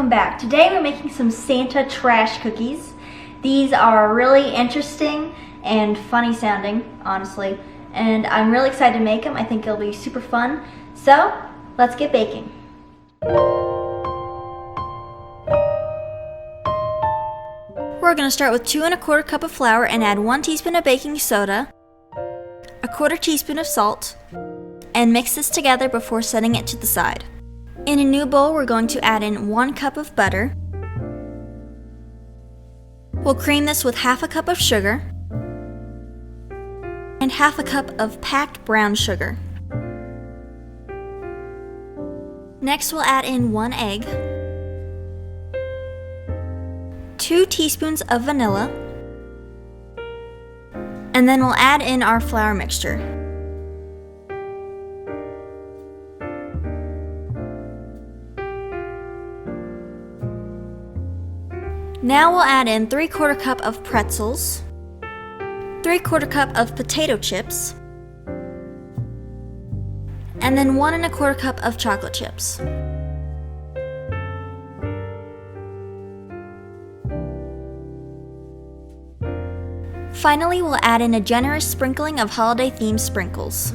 welcome back. Today we're making some Santa trash cookies. These are really interesting and funny sounding, honestly, and I'm really excited to make them. I think it'll be super fun. So, let's get baking. We're going to start with 2 1/4 cup of flour and add 1 teaspoon of baking soda, 1/4 teaspoon of salt, and mix this together before setting it to the side. In a new bowl, we're going to add in 1 cup of butter. We'll cream this with 1/2 cup of sugar and 1/2 cup of packed brown sugar. Next, we'll add in 1 egg, 2 teaspoons of vanilla, and then we'll add in our flour mixture. Now we'll add in 3/4 cup of pretzels, 3/4 cup of potato chips, and then 1 1/4 cup of chocolate chips. Finally, we'll add in a generous sprinkling of holiday-themed sprinkles.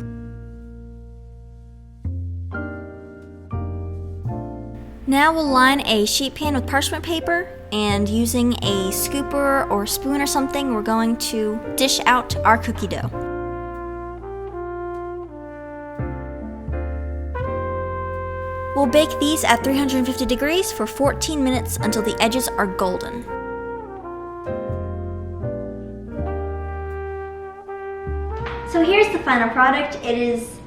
Now we'll line a sheet pan with parchment paper, and using a scooper or spoon or something, we're going to dish out our cookie dough. We'll bake these at 350 degrees for 14 minutes until the edges are golden. So here's the final product. It is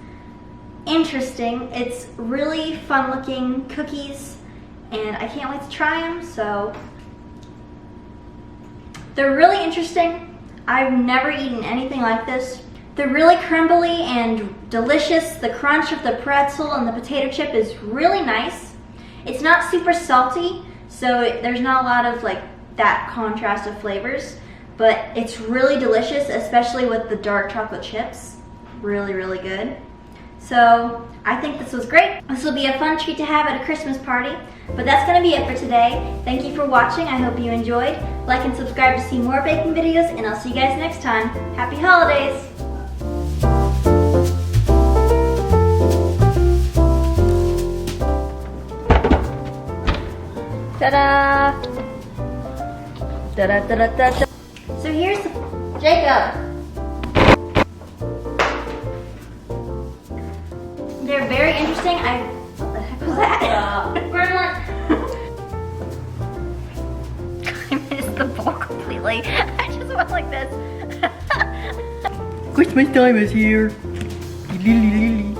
interesting. It's really fun looking cookies, and I can't wait to try them. So they're really interesting. I've never eaten anything like this. They're really crumbly and delicious. The crunch of the pretzel and the potato chip is really nice. It's not super salty, so there's not a lot of like that contrast of flavors, but it's really delicious, especially with the dark chocolate chips. Really, really good. So I think this was great. This will be a fun treat to have at a Christmas party. But that's going to be it for today. Thank you for watching. I hope you enjoyed. Like and subscribe to see more baking videos, and I'll see you guys next time. Happy holidays! Ta-da! Da-da-da-da-da-da. So here's the... Jacob! They're very interesting. What the heck was that? I missed the bowl completely. I just went like this. Christmas time is here. Lily.